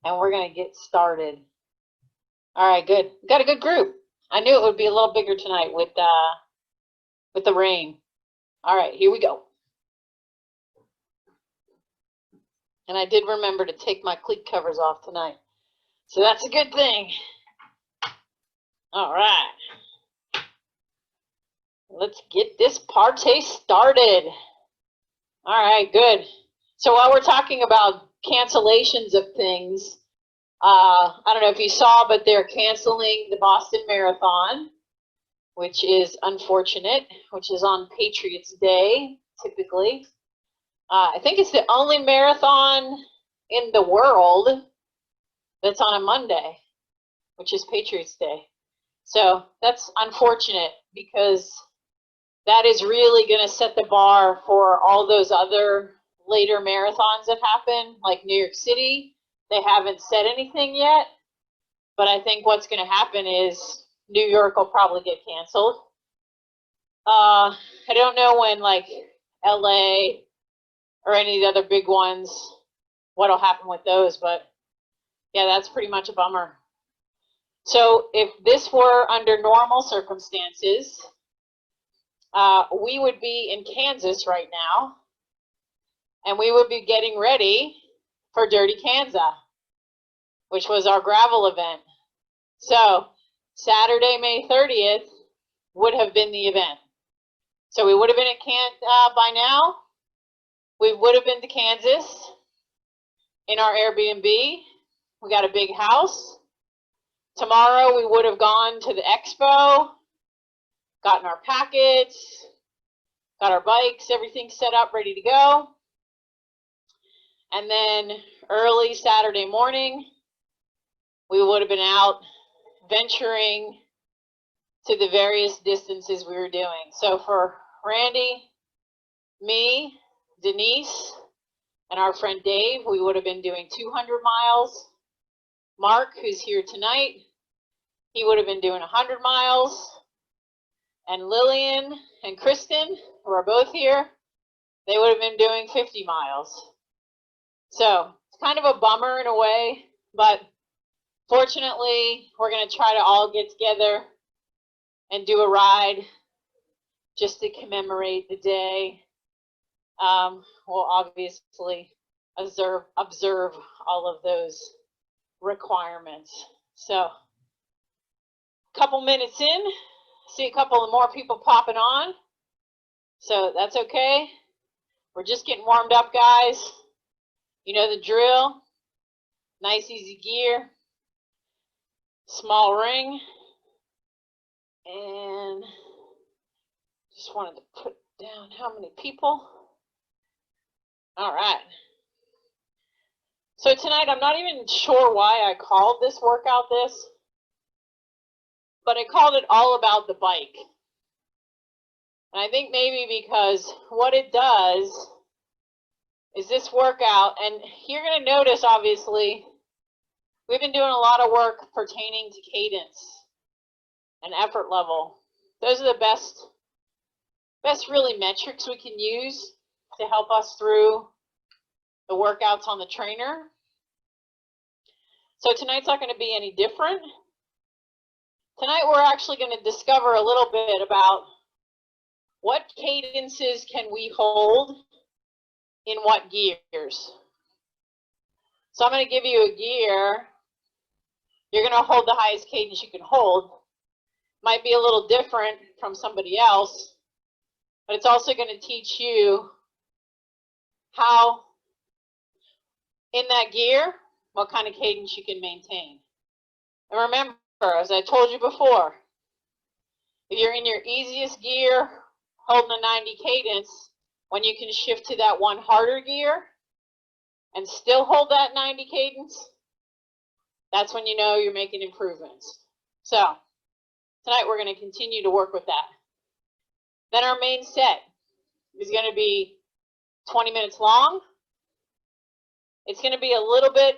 and we're going to get started. All right, good. We got a good group. I knew it would be a little bigger tonight with the rain. All right, here we go. And I did remember to take my cleat covers off tonight, so that's a good thing. All right. Let's get this party started. All right, good. So while we're talking about cancellations of things, I don't know if you saw, but they're canceling the Boston Marathon, which is unfortunate, which is on Patriots Day, typically. I think it's the only marathon in the world that's on a Monday, which is Patriots Day. So that's unfortunate because that is really going to set the bar for all those other later marathons that happen, like New York City. They haven't said anything yet, but I think what's going to happen is New York will probably get canceled. I don't know when, like, LA or any of the other big ones, what'll happen with those, but yeah, that's pretty much a bummer. So if this were under normal circumstances, we would be in Kansas right now, and we would be getting ready for Dirty Kansas, which was our gravel event. So Saturday, May 30th would have been the event. So we would have been at by now. We would have been to Kansas in our Airbnb. We got a big house. Tomorrow we would have gone to the expo, gotten our packets, got our bikes, everything set up, ready to go. And then early Saturday morning, we would have been out venturing to the various distances we were doing. So for Randy, me, Denise, and our friend Dave, we would have been doing 200 miles. Mark, who's here tonight, he would have been doing 100 miles. And Lillian and Kristen, who are both here, they would have been doing 50 miles. So it's kind of a bummer in a way, but fortunately, we're going to try to all get together and do a ride just to commemorate the day. We'll obviously observe all of those requirements. So a couple minutes in, see a couple of more people popping on. So that's okay. We're just getting warmed up, guys. You know the drill. Nice, easy gear. Small ring. And just wanted to put down how many people. All right. So tonight, I'm not even sure why I called this workout this, but I called it all about the bike. And I think maybe because what it does is this workout, and you're going to notice, obviously, we've been doing a lot of work pertaining to cadence and effort level. Those are the best really metrics we can use to help us through the workouts on the trainer. So tonight's not going to be any different. Tonight we're actually going to discover a little bit about what cadences can we hold in what gears. So I'm going to give you a gear. You're going to hold the highest cadence you can hold. Might be a little different from somebody else, but it's also going to teach you how in that gear, what kind of cadence you can maintain. And remember, as I told you before, if you're in your easiest gear, holding a 90 cadence, when you can shift to that one harder gear and still hold that 90 cadence, that's when you know you're making improvements. So tonight we're going to continue to work with that. Then our main set is going to be 20 minutes long. It's going to be a little bit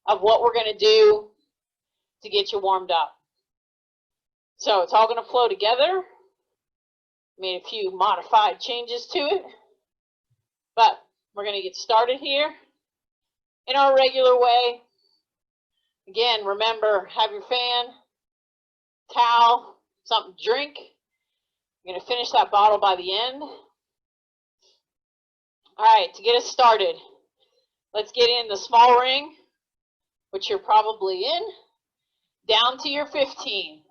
of what we're going to do to get you warmed up. So it's all going to flow together. Made a few modified changes to it, but we're going to get started here in our regular way. Again, remember, have your fan, towel, something to drink. You're going to finish that bottle by the end. All right, to get us started, let's get in the small ring, which you're probably in, down to your 15.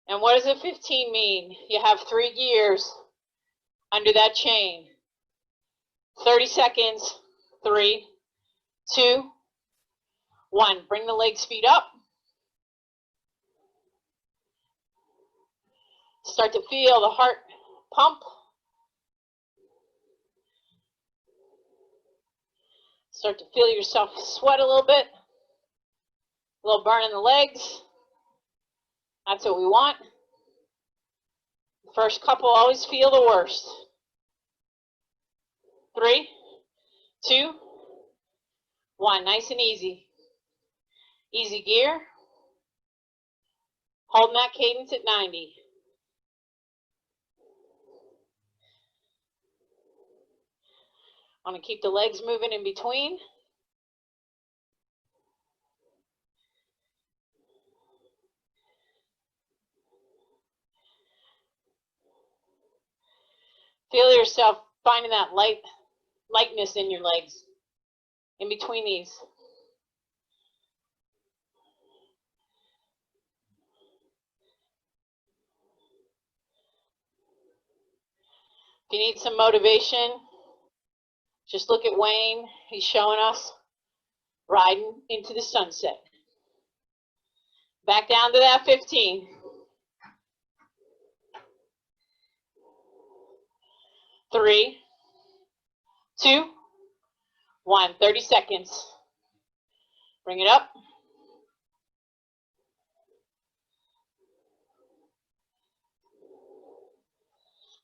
And what does a 15 mean? You have 3 gears under that chain. 30 seconds, 3, 2, 1. Bring the leg speed up. Start to feel the heart pump. Start to feel yourself sweat a little bit. A little burn in the legs. That's what we want. First couple always feel the worst. 3, 2, 1. Nice and easy. Easy gear. Holding that cadence at 90. I want to keep the legs moving in between. Feel yourself finding that lightness in your legs, in between these. If you need some motivation, just look at Wayne. He's showing us riding into the sunset. Back down to that 15. 3, 2, 1. 30 seconds. Bring it up.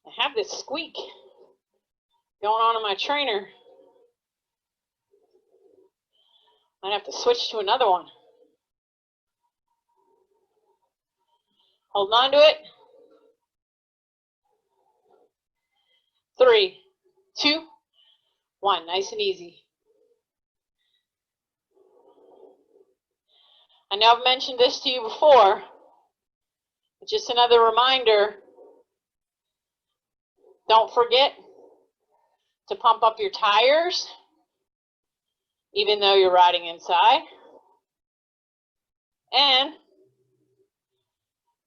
I have this squeak going on in my trainer. Might have to switch to another one. Hold on to it. 3, 2, 1. Nice and easy. I know I've mentioned this to you before, but just another reminder, don't forget to pump up your tires, even though you're riding inside, and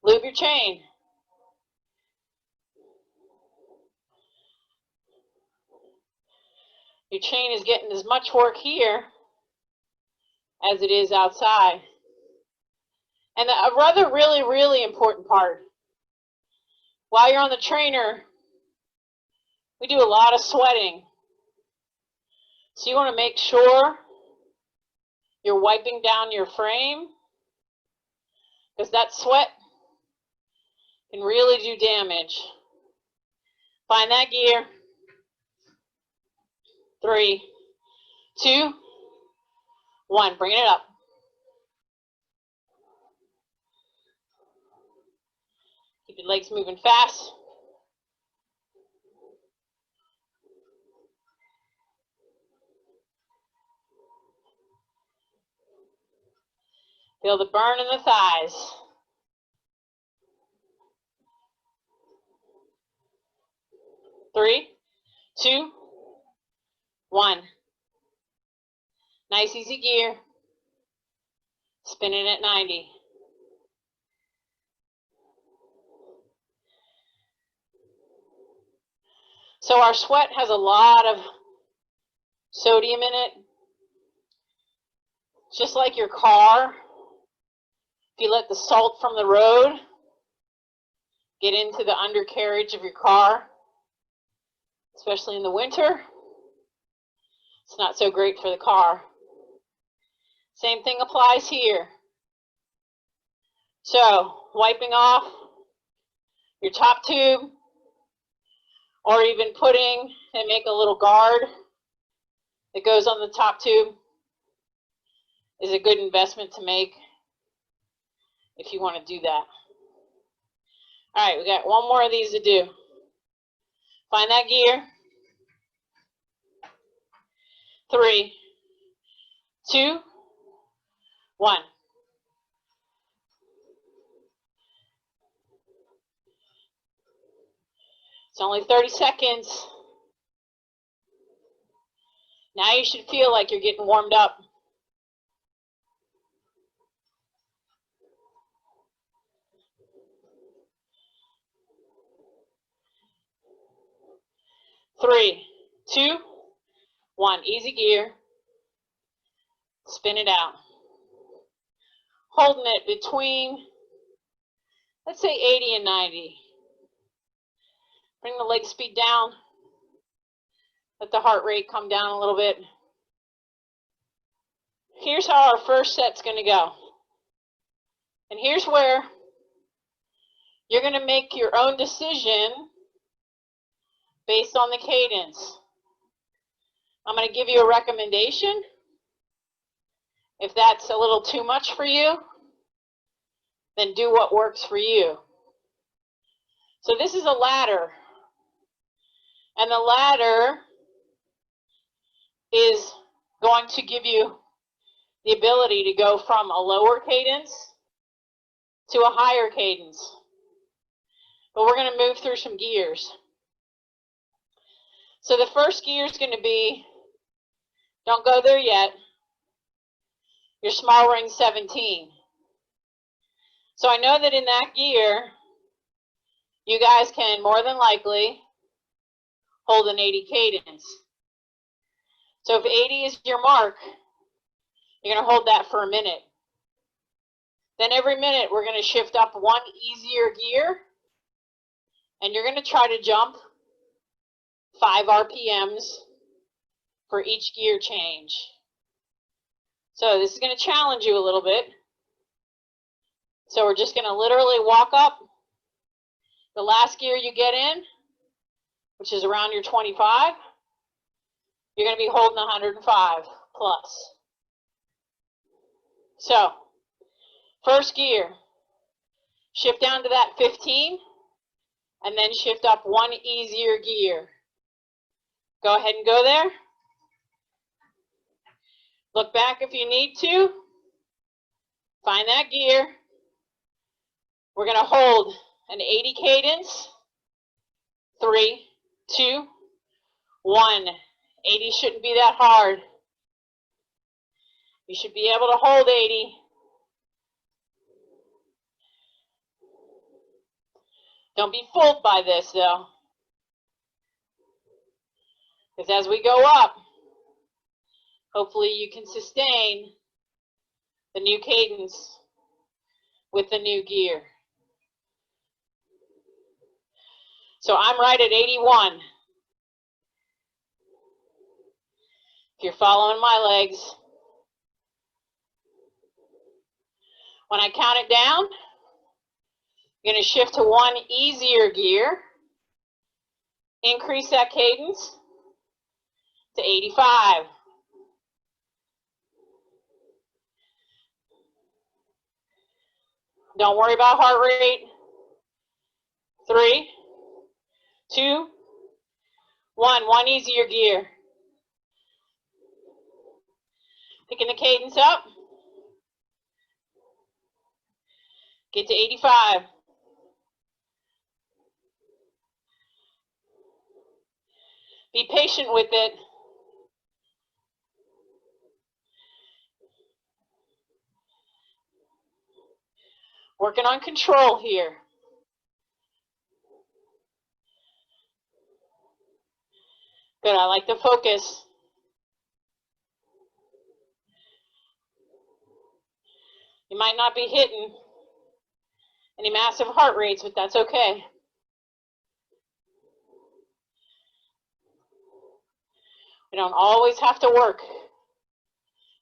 lube your chain. Your chain is getting as much work here as it is outside. And a rather really important part, while you're on the trainer, we do a lot of sweating. So you want to make sure you're wiping down your frame, because that sweat can really do damage. Find that gear. 3, 2, 1. Bring it up. Keep your legs moving fast. Feel the burn in the thighs. Three, 2, 1. Nice easy gear. Spinning at 90. So our sweat has a lot of sodium in it. Just like your car, if you let the salt from the road get into the undercarriage of your car, especially in the winter, it's not so great for the car. Same thing applies here. So, wiping off your top tube, or even putting and make a little guard that goes on the top tube is a good investment to make if you want to do that. All right, we got one more of these to do. Find that gear. 3, 2, 1. It's only 30 seconds. Now you should feel like you're getting warmed up. 3, 2, 1. Easy gear. Spin it out. Holding it between, let's say 80 and 90. Bring the leg speed down. Let the heart rate come down a little bit. Here's how our first set's going to go. And here's where you're going to make your own decision based on the cadence. I'm going to give you a recommendation. If that's a little too much for you, then do what works for you. So this is a ladder. And the ladder is going to give you the ability to go from a lower cadence to a higher cadence. But we're going to move through some gears. So the first gear is going to be, don't go there yet, your small ring 17. So I know that in that gear, you guys can more than likely hold an 80 cadence. So if 80 is your mark, you're going to hold that for a minute. Then every minute we're going to shift up one easier gear, and you're going to try to jump 5 RPMs for each gear change. So this is going to challenge you a little bit. So we're just going to literally walk up. The last gear you get in, which is around your 25, you're going to be holding 105 plus. So, first gear, shift down to that 15, and then shift up one easier gear. Go ahead and go there. Look back if you need to. Find that gear. We're going to hold an 80 cadence. 3, 2, 1. 80 shouldn't be that hard. You should be able to hold 80. Don't be fooled by this, though. Because as we go up, hopefully you can sustain the new cadence with the new gear. So I'm right at 81. If you're following my legs. When I count it down, you're going to shift to one easier gear. Increase that cadence to 85. Don't worry about heart rate. 3, 2, 1. One easier gear. Picking the cadence up. Get to 85. Be patient with it. Working on control here. Good, I like the focus. You might not be hitting any massive heart rates, but that's okay. We don't always have to work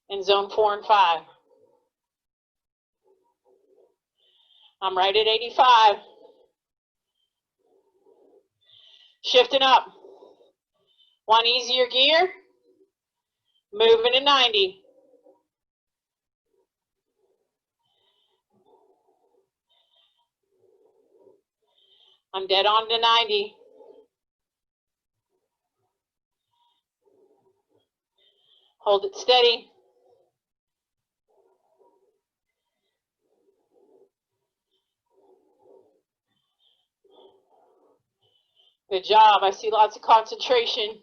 in zone 4 and 5. I'm right at 85. Shifting up. One easier gear. Moving to 90. I'm dead on to 90. Hold it steady. Good job. I see lots of concentration.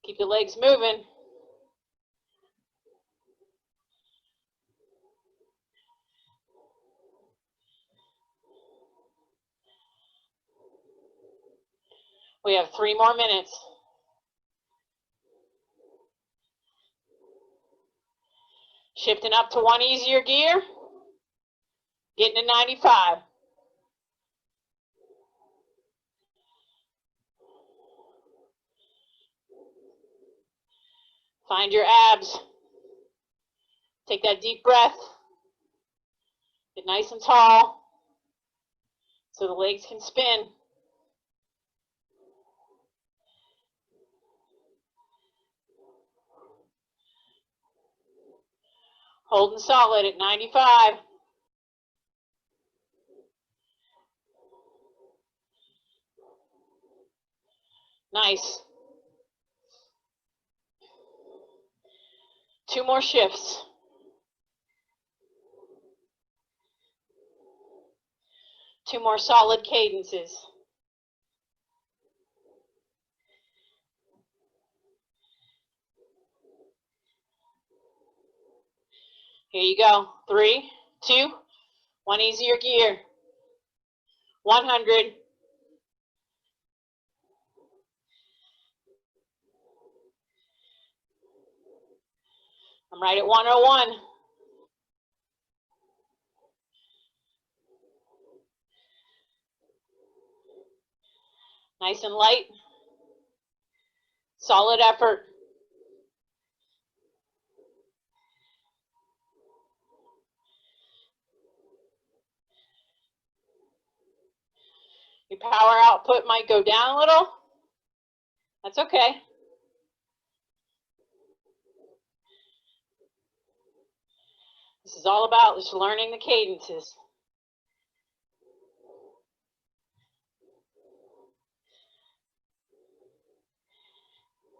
Keep the legs moving. We have 3 more minutes. Shifting up to one easier gear. Getting to 95. Find your abs. Take that deep breath. Get nice and tall so the legs can spin. Holding solid at 95. Nice. 2 more shifts. Two more solid cadences. Here you go. 3, 2, 1 easier gear. 100. I'm right at 101. Nice and light. Solid effort. Your power output might go down a little. That's okay. This is all about just learning the cadences.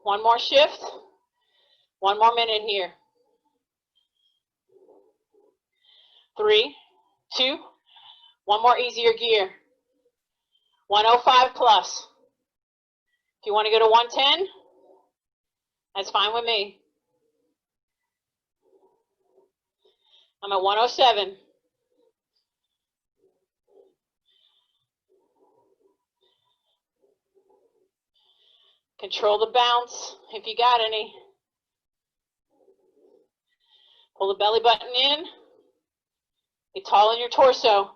One more shift. 1 more minute here. 3, 2, 1 more easier gear. 105 plus. If you want to go to 110, that's fine with me. I'm at 107. Control the bounce if you got any. Pull the belly button in. Get tall in your torso.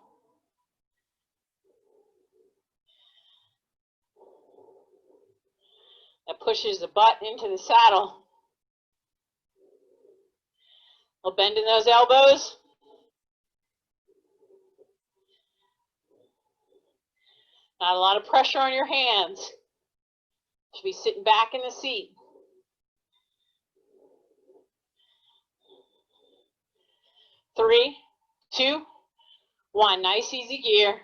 That pushes the butt into the saddle. A little bend in those elbows. Not a lot of pressure on your hands. Should be sitting back in the seat. 3, 2, 1. Nice easy gear.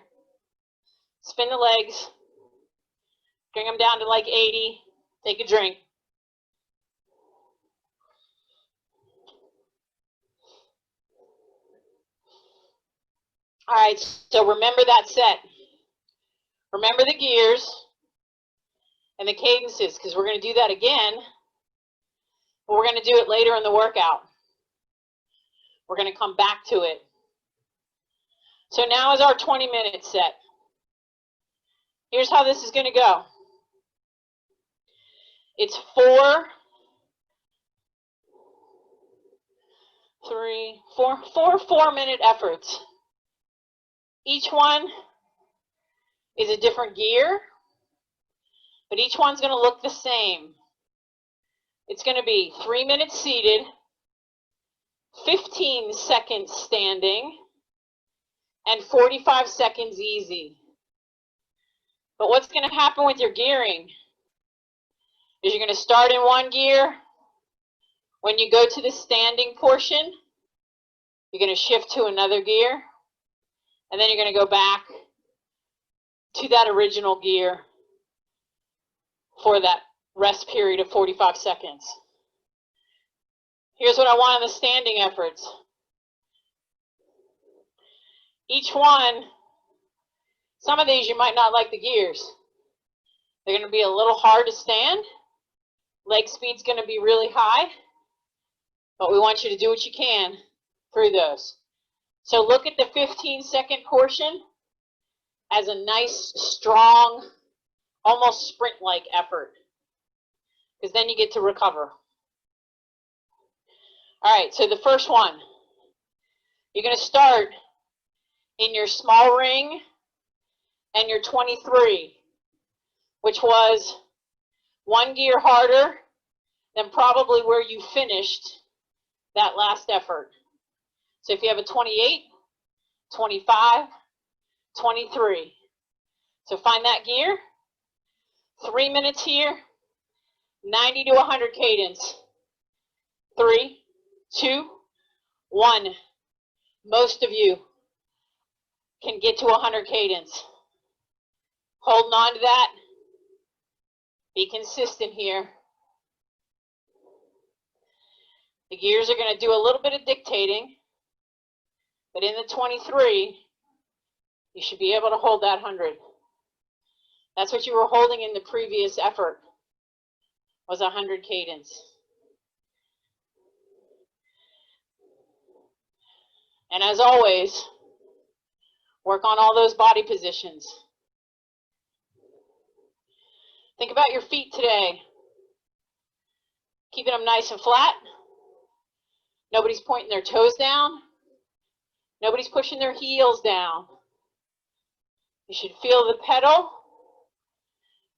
Spin the legs. Bring them down to like 80. Take a drink. All right, so remember that set. Remember the gears and the cadences, because we're going to do that again, but we're going to do it later in the workout. We're going to come back to it. So now is our 20-minute set. Here's how this is going to go. It's 4 4-minute efforts. Each one is a different gear, but each one's going to look the same. It's going to be 3 minutes seated, 15 seconds standing, and 45 seconds easy. But what's going to happen with your gearing is you're going to start in one gear. When you go to the standing portion, you're going to shift to another gear, and then you're going to go back to that original gear for that rest period of 45 seconds. Here's what I want on the standing efforts. Each one, some of these you might not like the gears. They're going to be a little hard to stand. Leg speed's going to be really high, but we want you to do what you can through those. So look at the 15-second portion as a nice, strong, almost sprint-like effort, because then you get to recover. All right, so the first one, you're going to start in your small ring and your 23, which was one gear harder than probably where you finished that last effort. So if you have a 28, 25, 23. So find that gear. 3 minutes here, 90 to 100 cadence. 3, 2, 1. Most of you can get to 100 cadence. Holding on to that. Be consistent here. The gears are going to do a little bit of dictating, but in the 23, you should be able to hold that 100. That's what you were holding in the previous effort, was 100 cadence. And as always, work on all those body positions. Think about your feet today. Keeping them nice and flat. Nobody's pointing their toes down. Nobody's pushing their heels down. You should feel the pedal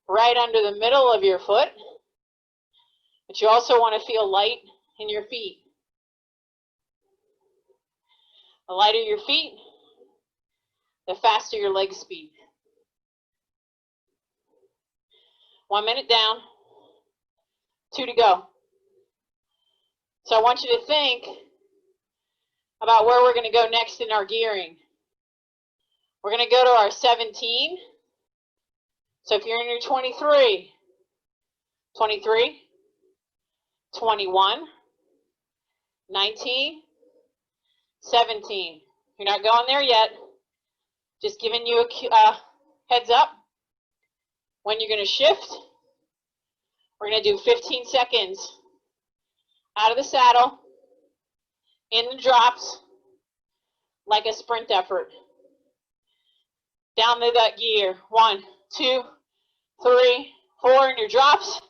right under the middle of your foot, but you also want to feel light in your feet. The lighter your feet, the faster your leg speed. 1 minute down, 2 to go. So I want you to think about where we're going to go next in our gearing. We're going to go to our 17. So if you're in your 23, 23, 21, 19, 17. You're not going there yet. Just giving you a heads up when you're going to shift. We're going to do 15 seconds out of the saddle, in the drops, like a sprint effort. Down to that gear. 1, 2, 3, 4, in your drops.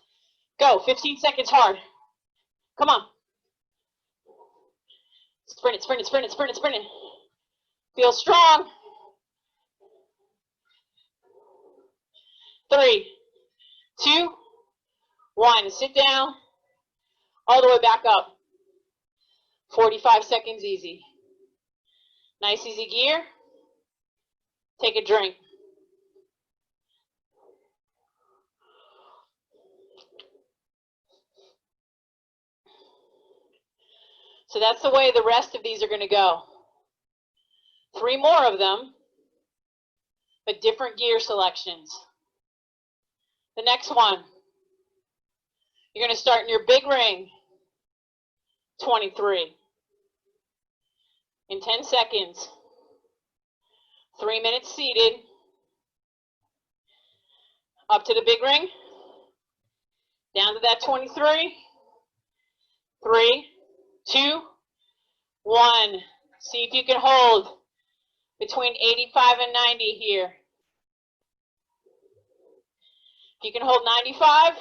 Go. 15 seconds hard. Come on. Sprint it, sprint it, sprint it, sprint it, sprint it. Feel strong. 3, 2, 1. Sit down. All the way back up. 45 seconds easy. Nice easy gear. Take a drink. So that's the way the rest of these are going to go. 3 more of them, but different gear selections. The next one, you're going to start in your big ring, 23. In 10 seconds, 3 minutes seated, up to the big ring, down to that 23, 3, 2, 1. See if you can hold between 85 and 90 here. If you can hold 95,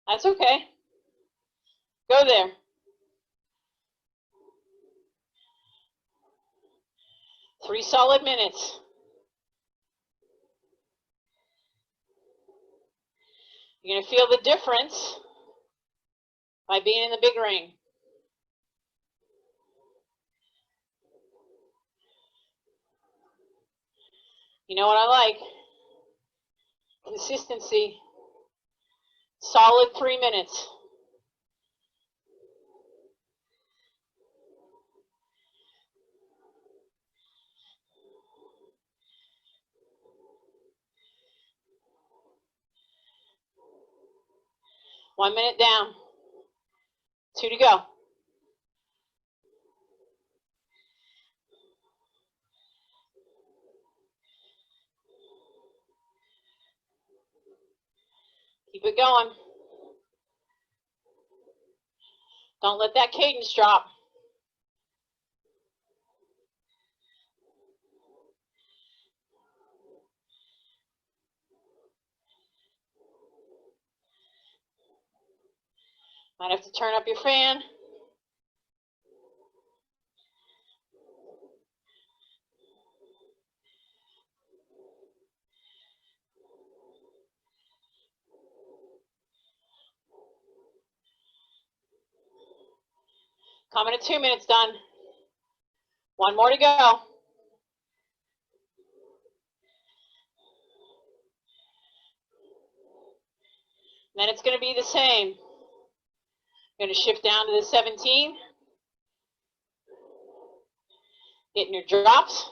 that's okay. Go there. Three solid minutes. You're going to feel the difference by being in the big ring. You know what I like? Consistency. Solid 3 minutes. One minute down. 2 to go. Keep it going. Don't let that cadence drop. Might have to turn up your fan. Coming at 2 minutes done. One more to go. Then it's going to be the same. You're going to shift down to the 17. Getting your drops.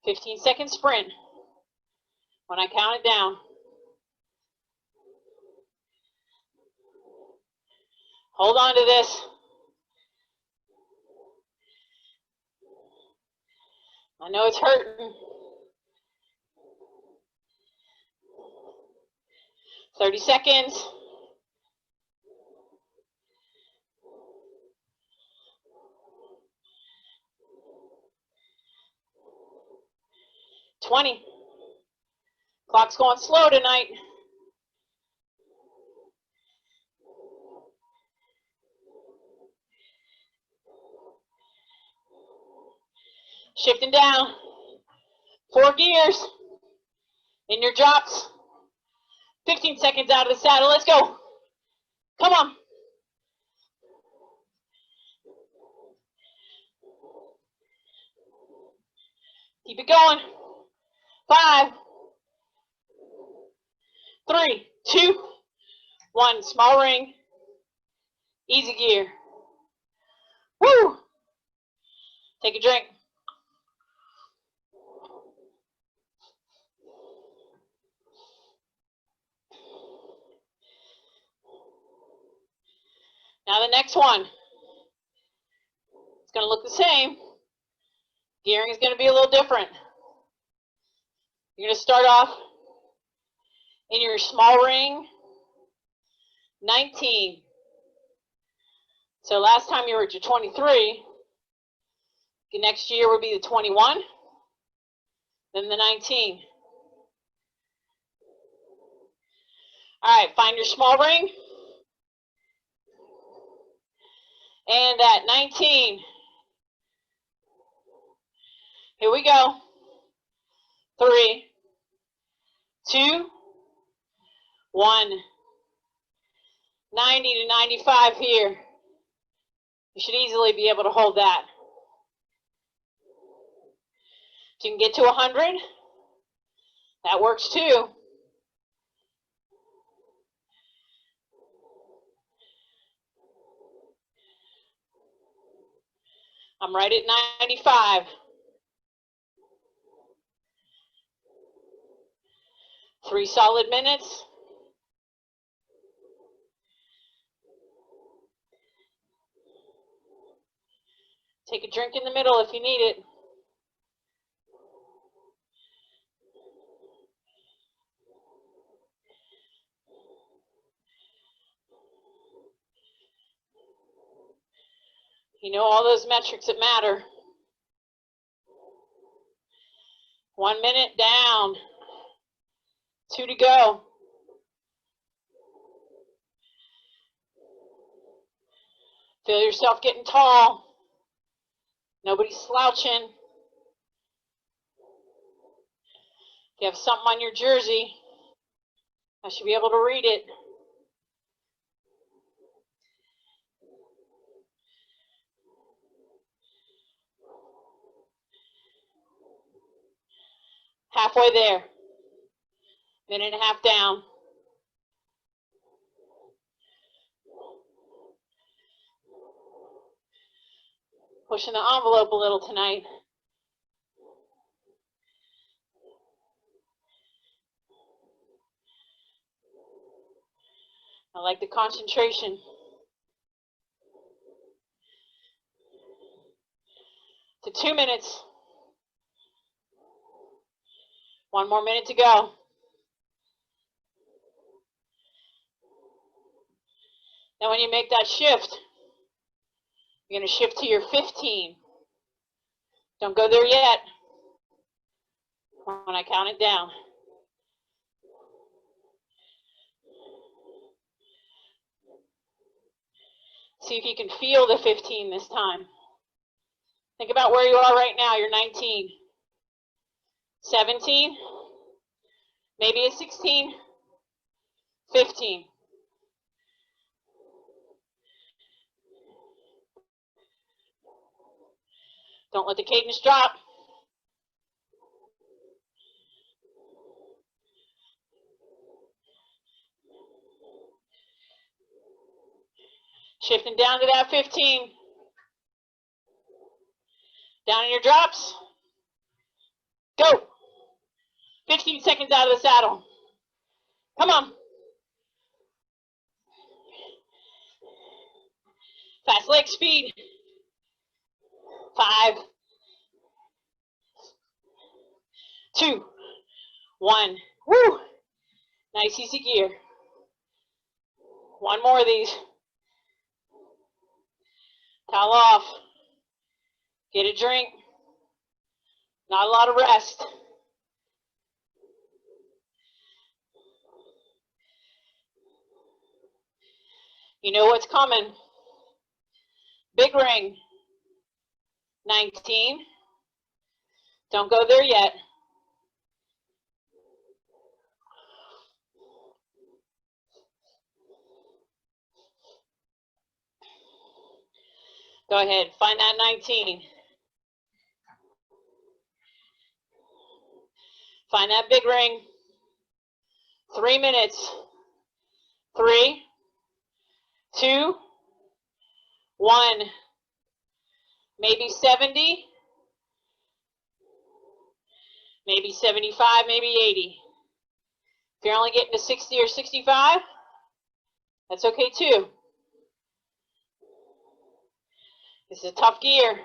15-second sprint. When I count it down. Hold on to this. I know it's hurting. 30 seconds. Clock's going slow tonight. Shifting down. 4 gears. In your drops. 15 seconds out of the saddle. Let's go. Come on. Keep it going. 5, 3, 2, 1. Small ring. Easy gear. Woo! Take a drink. Now the next one. It's going to look the same. Gearing is going to be a little different. You're going to start off in your small ring, 19. So last time you were at your 23. Next year will be the 21, then the 19. All right, find your small ring. And at 19. Here we go. 3, 2, 1. 90 to 95 here. You should easily be able to hold that. If you can get to 100, that works too. I'm right at 95. Three solid minutes. Take a drink in the middle if you need it. You know all those metrics that matter. 1 minute down. 2 to go. Feel yourself getting tall. Nobody's slouching. If you have something on your jersey, I should be able to read it. Halfway there. Minute and a half down. Pushing the envelope a little tonight. I like the concentration. To 2 minutes. 1 more minute to go. Then when you make that shift, you're going to shift to your 15. Don't go there yet. When I count it down. See if you can feel the 15 this time. Think about where you are right now. You're 19. 17. Maybe a 16. 15. Don't let the cadence drop. Shifting down to that 15. Down in your drops. Go. 15 seconds out of the saddle. Come on. Fast leg speed. 5, 2, 1. Woo! Nice easy gear. One more of these. Towel off. Get a drink. Not a lot of rest. You know what's coming. Big ring. 19. Don't go there yet. Go ahead, find that 19. Find that big ring. 3 minutes. 3, 2, 1. Maybe 70. Maybe 75, maybe 80. If you're only getting to 60 or 65, that's okay too. This is a tough gear.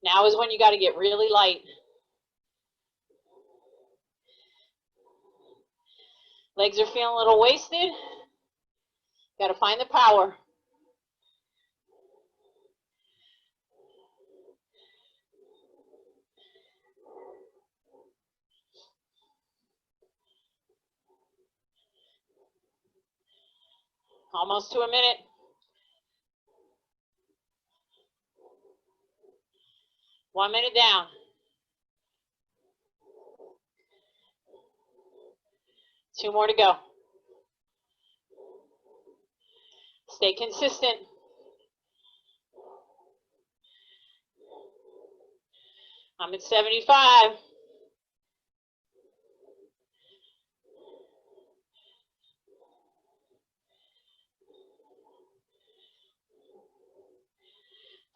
Now is when you got to get really light. Legs are feeling a little wasted. Got to find the power. Almost to a minute. One minute down. Two more to go. Stay consistent. I'm at 75.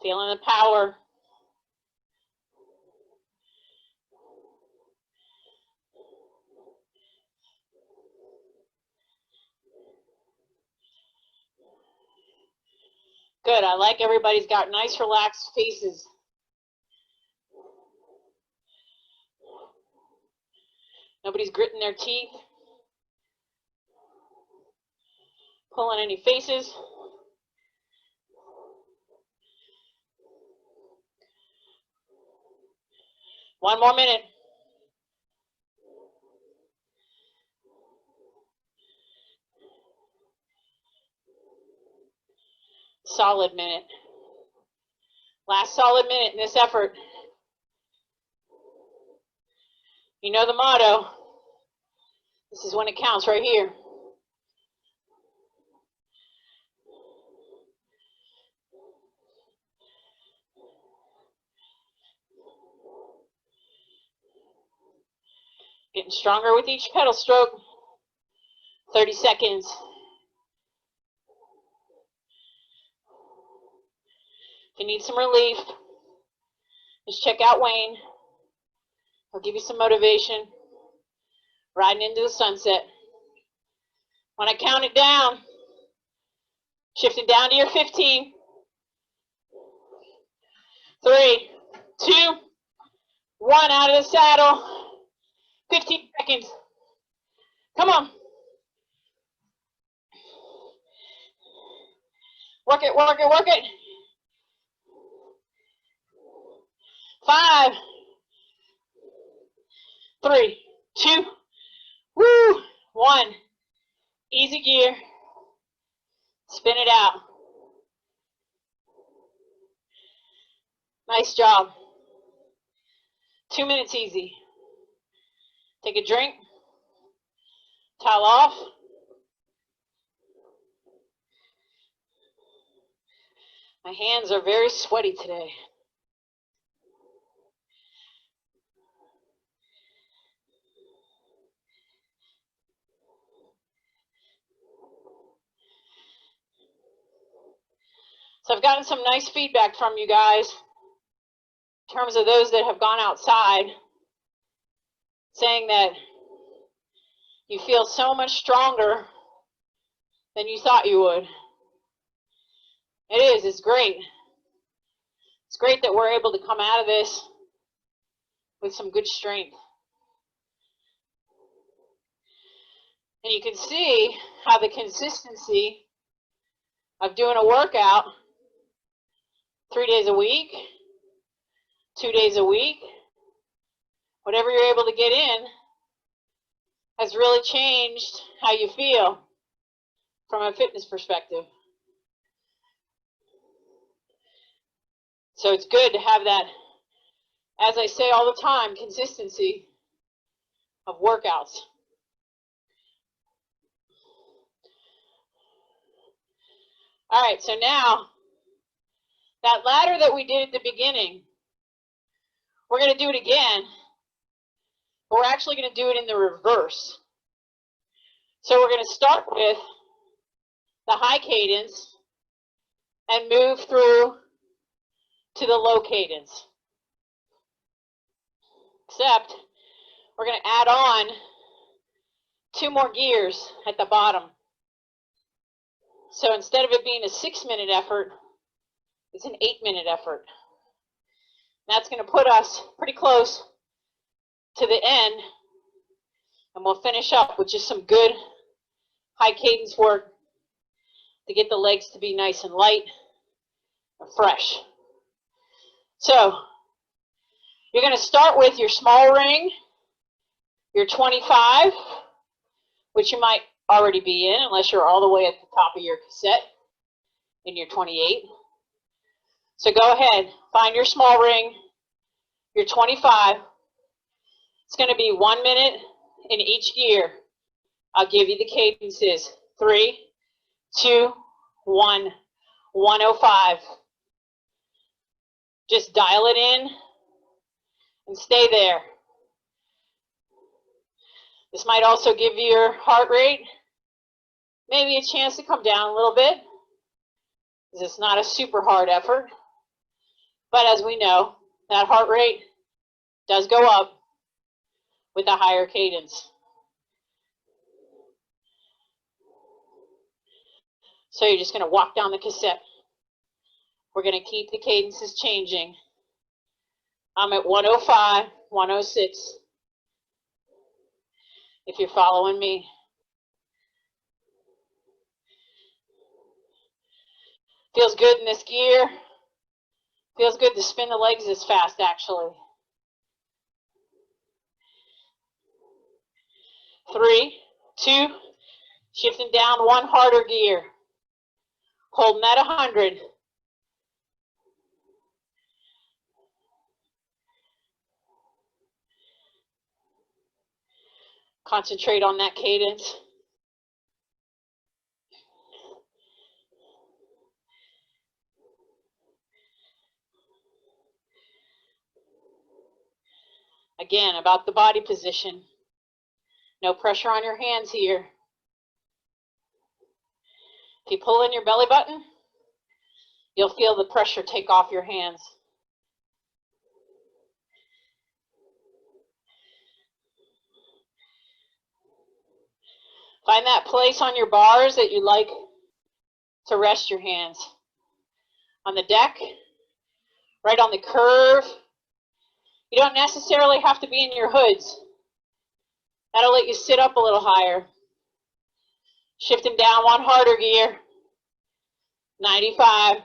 Feeling the power. Good, I like everybody's got nice relaxed faces. Nobody's gritting their teeth. Pulling any faces. One more minute. Solid minute. Last solid minute in this effort. You know the motto. This is when it counts right here. Getting stronger with each pedal stroke. 30 seconds. If you need some relief, just check out Wayne. He'll give you some motivation. Riding into the sunset. When I count it down, shifting down to your 15. 3, 2, 1, out of the saddle. 15 seconds. Come on. Work it, work it, work it. 5, 3, 2, woo, 1. Easy gear. Spin it out. Nice job. 2 minutes easy. Take a drink. Towel off. My hands are very sweaty today. So I've gotten some nice feedback from you guys in terms of those that have gone outside, saying that you feel so much stronger than you thought you would. It is, it's great. It's great that we're able to come out of this with some good strength. And you can see how the consistency of doing a workout 3 days a week, 2 days a week, whatever you're able to get in, has really changed how you feel from a fitness perspective. So it's good to have that, as I say all the time, consistency of workouts. All right, so now that ladder that we did at the beginning, we're going to do it again, but we're actually going to do it in the reverse. So we're going to start with the high cadence and move through to the low cadence. Except we're going to add on 2 more gears at the bottom. So instead of it being a 6-minute effort, it's an 8-minute effort. That's going to put us pretty close to the end, and we'll finish up with just some good high cadence work to get the legs to be nice and light and fresh. So you're going to start with your small ring, your 25, which you might already be in unless you're all the way at the top of your cassette in your 28. So go ahead, find your small ring, your 25. It's going to be 1 minute in each gear. I'll give you the cadences. 3, 2, 1, 105. Just dial it in and stay there. This might also give your heart rate maybe a chance to come down a little bit, because it's not a super hard effort. But as we know, that heart rate does go up with a higher cadence. So you're just going to walk down the cassette. We're going to keep the cadences changing. I'm at 105, 106, if you're following me. Feels good in this gear. Feels good to spin the legs this fast, actually. 3, 2, shifting down 1 harder gear. Holding at 100. Concentrate on that cadence. Again, about the body position. No pressure on your hands here. If you pull in your belly button, you'll feel the pressure take off your hands. Find that place on your bars that you like to rest your hands. On the deck, right on the curve. You don't necessarily have to be in your hoods. That'll let you sit up a little higher. Shifting down 1 harder gear. 95.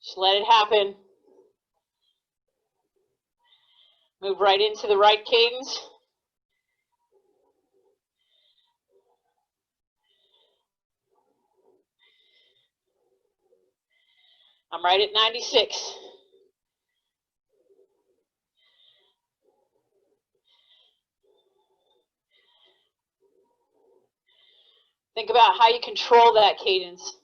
Just let it happen. Move right into the right cadence. I'm right at 96. Think about how you control that cadence.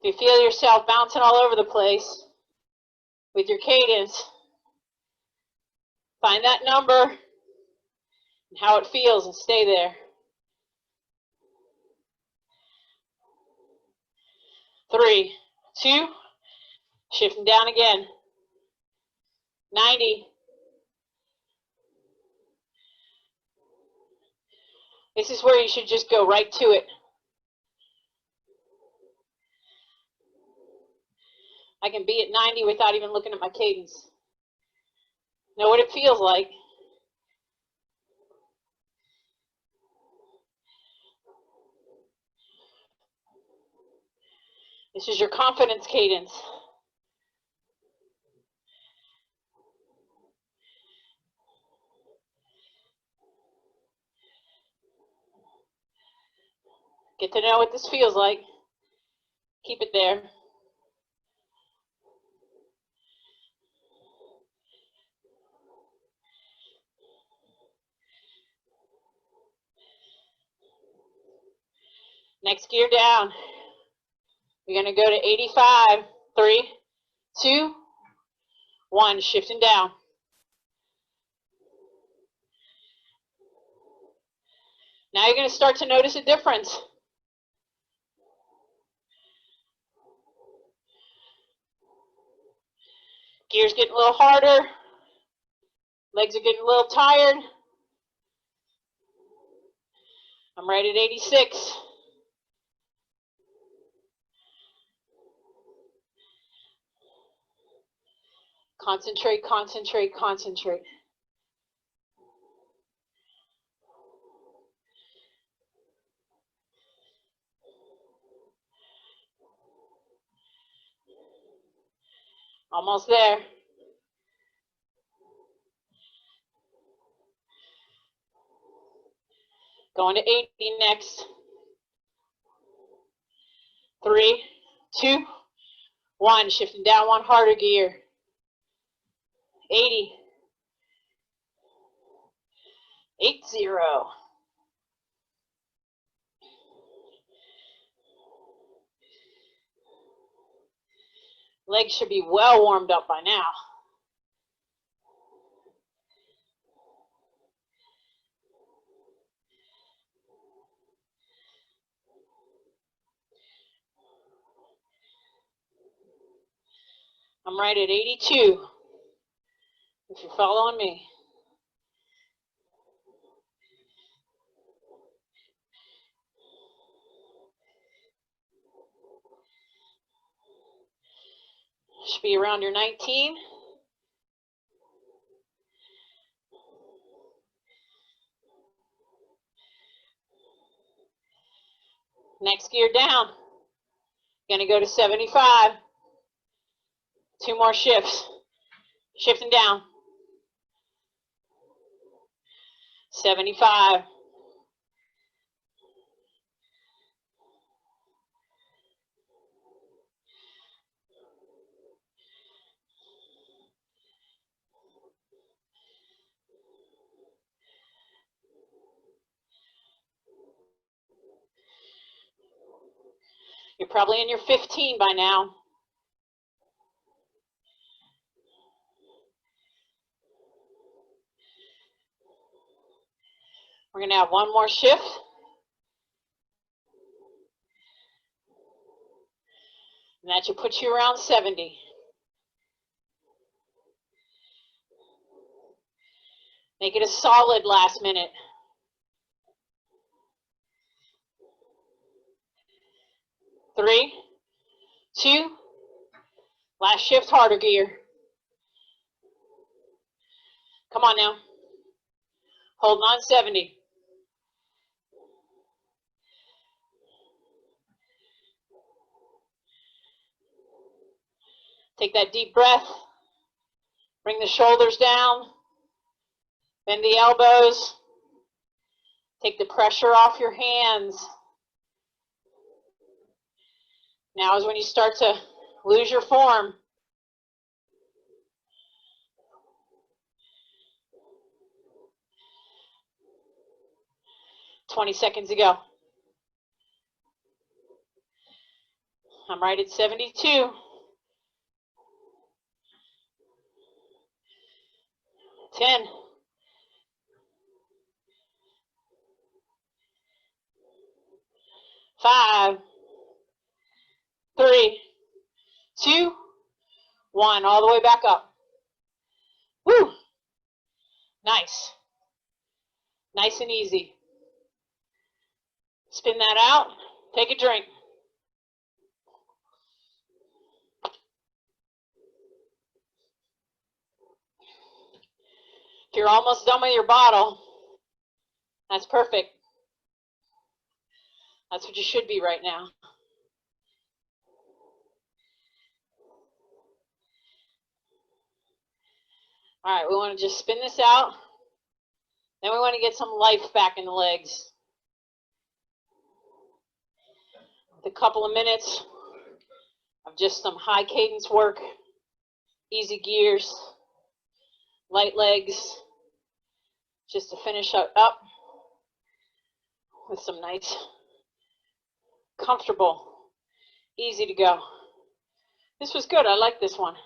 If you feel yourself bouncing all over the place with your cadence, find that number and how it feels and stay there. 3, 2, shifting down again. 90. This is where you should just go right to it. I can be at 90 without even looking at my cadence. Know what it feels like. This is your confidence cadence. Get to know what this feels like. Keep it there. Next gear down. We're going to go to 85. 3, 2, 1. Shifting down. Now you're going to start to notice a difference. Gears getting a little harder. Legs are getting a little tired. I'm right at 86. Concentrate, concentrate, concentrate. Almost there. Going to 80 next. 3, 2, 1. Shifting down one harder gear. 80. 80. Legs should be well warmed up by now. I'm right at 82, if you're following me. Should be around your 19. Next gear down. Gonna go to 75. 2 more shifts. Shifting down. 75. You're probably in your 15 by now. We're going to have one more shift. And that should put you around 70. Make it a solid last minute. 3, 2, last shift, harder gear. Come on now. Holding on 70. Take that deep breath. Bring the shoulders down. Bend the elbows. Take the pressure off your hands. Now is when you start to lose your form. "20 seconds to go." I'm right at 72. 10. 5, 3, 2, 1. All the way back up. Woo! Nice. Nice and easy. Spin that out. Take a drink. If you're almost done with your bottle, that's perfect. That's what you should be right now. All right, we want to just spin this out. Then we want to get some life back in the legs. With a couple of minutes of just some high cadence work, easy gears, light legs, just to finish up with some nice, comfortable, easy to go. This was good. I like this one.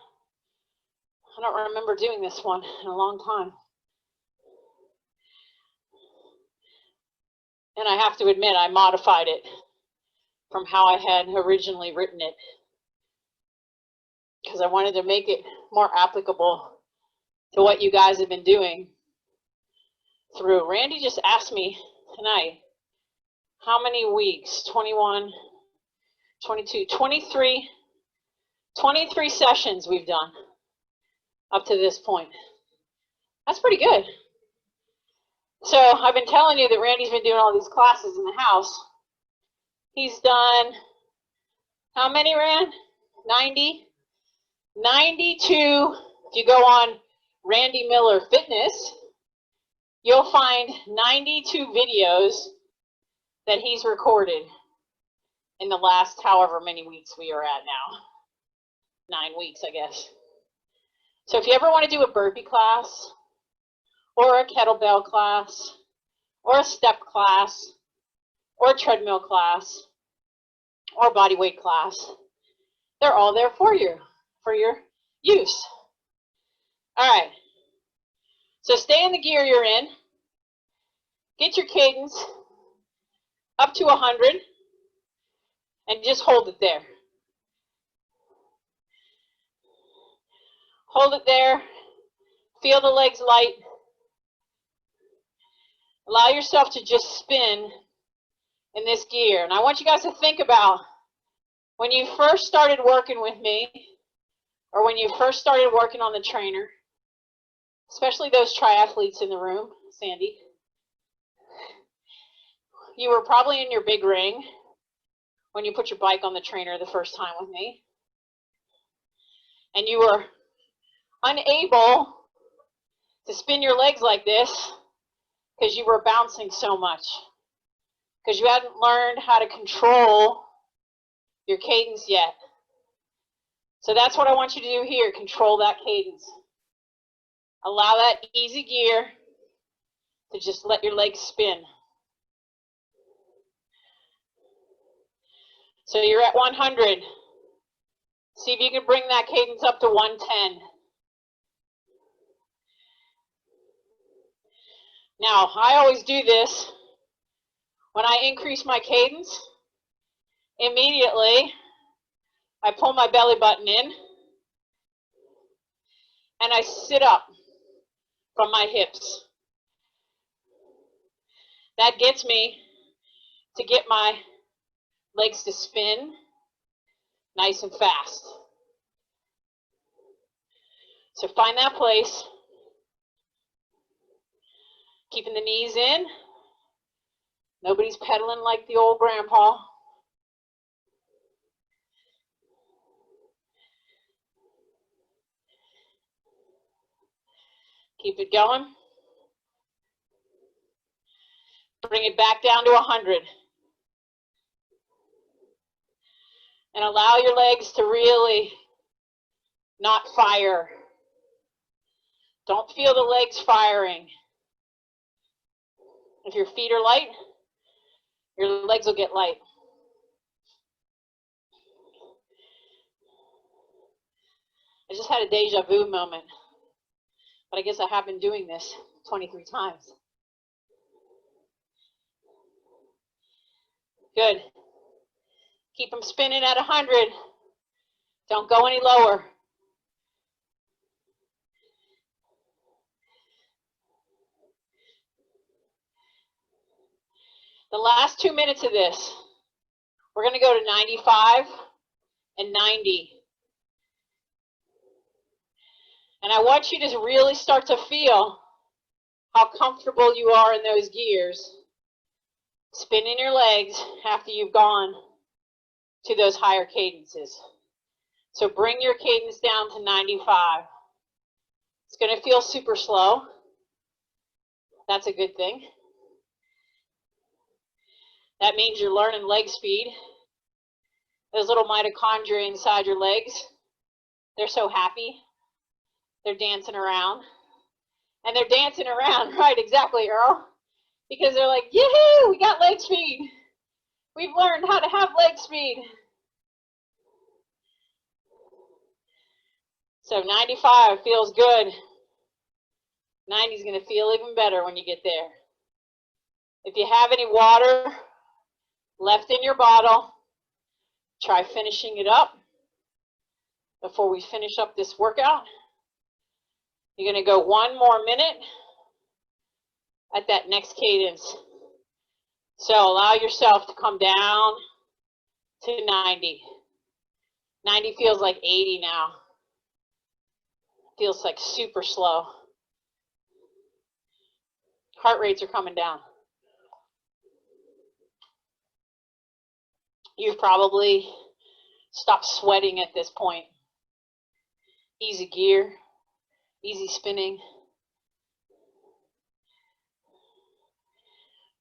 I don't remember doing this one in a long time. And I have to admit, I modified it from how I had originally written it, because I wanted to make it more applicable to what you guys have been doing through. Randy just asked me tonight, how many weeks? 21, 22, 23 sessions we've done up to this point. That's pretty good. So I've been telling you that Randy's been doing all these classes in the house. He's done, how many, Rand? 90? 92. If you go on Randy Miller Fitness, you'll find 92 videos that he's recorded in the last however many weeks we are at now. 9 weeks, I guess. So if you ever want to do a burpee class, or a kettlebell class, or a step class, or a treadmill class, or a body weight class, they're all there for you, for your use. All right. So stay in the gear you're in. Get your cadence up to 100, and just hold it there. Hold it there. Feel the legs light. Allow yourself to just spin in this gear. And I want you guys to think about when you first started working with me, or when you first started working on the trainer, especially those triathletes in the room, Sandy. You were probably in your big ring when you put your bike on the trainer the first time with me. And you were unable to spin your legs like this because you were bouncing so much, because you hadn't learned how to control your cadence yet. So that's what I want you to do here. Control that cadence. Allow that easy gear to just let your legs spin. So you're at 100. See if you can bring that cadence up to 110. Now, I always do this. When I increase my cadence, immediately I pull my belly button in and I sit up from my hips. That gets me to get my legs to spin nice and fast. So find that place. Keeping the knees in. Nobody's pedaling like the old grandpa. Keep it going. Bring it back down to 100. And allow your legs to really not fire. Don't feel the legs firing. If your feet are light, your legs will get light. I just had a deja vu moment, but I guess I have been doing this 23 times. Good. Keep them spinning at 100. Don't go any lower. The last 2 minutes of this, we're going to go to 95 and 90. And I want you to really start to feel how comfortable you are in those gears, spinning your legs after you've gone to those higher cadences. So bring your cadence down to 95. It's going to feel super slow. That's a good thing. That means you're learning leg speed. Those little mitochondria inside your legs, they're so happy. They're dancing around. And they're dancing around, right, exactly, Earl. Because they're like, yee-hoo, we got leg speed. We've learned how to have leg speed. So 95 feels good. 90 is going to feel even better when you get there. If you have any water left in your bottle, try finishing it up before we finish up this workout. You're going to go 1 more minute at that next cadence. So allow yourself to come down to 90. 90 feels like 80 now. Feels like super slow. Heart rates are coming down. You've probably stopped sweating at this point. Easy gear, easy spinning.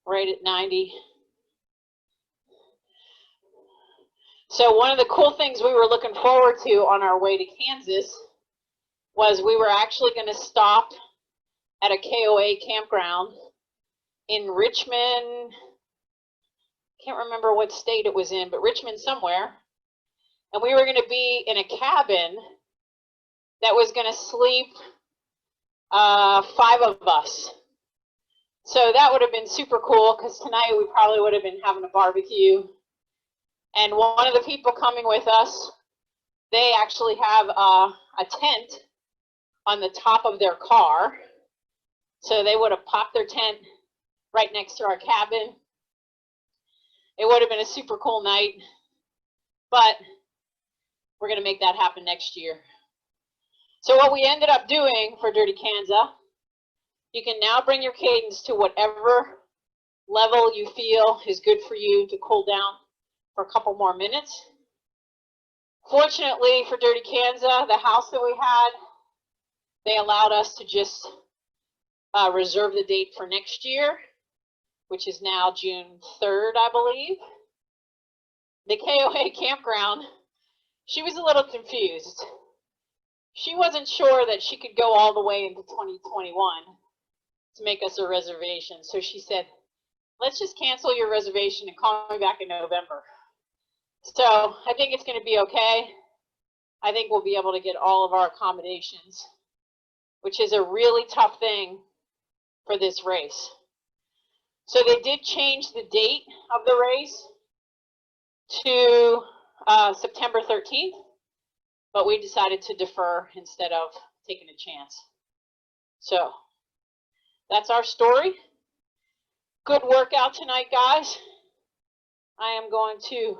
Right at 90. So one of the cool things we were looking forward to on our way to Kansas was we were actually going to stop at a KOA campground in Richmond. Can't remember what state it was in, but Richmond somewhere. And we were going to be in a cabin that was going to sleep 5 of us. So that would have been super cool because tonight we probably would have been having a barbecue. And one of the people coming with us, they actually have a tent on the top of their car. So they would have popped their tent right next to our cabin. It would have been a super cool night, but we're going to make that happen next year. So what we ended up doing for Dirty Kanza, you can now bring your cadence to whatever level you feel is good for you to cool down for a couple more minutes. Fortunately for Dirty Kanza, the house that we had, they allowed us to just reserve the date for next year, which is now June 3rd, I believe. The KOA campground, she was a little confused. She wasn't sure that she could go all the way into 2021 to make us a reservation. So she said, let's just cancel your reservation and call me back in November. So I think it's going to be okay. I think we'll be able to get all of our accommodations, which is a really tough thing for this race. So they did change the date of the race to September 13th, but we decided to defer instead of taking a chance. So that's our story. Good workout tonight, guys. I am going to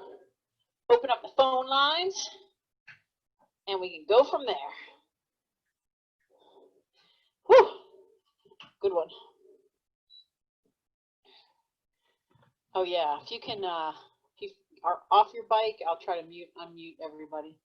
open up the phone lines and we can go from there. Whew. Good one. Oh yeah, if you can, if you are off your bike, I'll try to unmute everybody.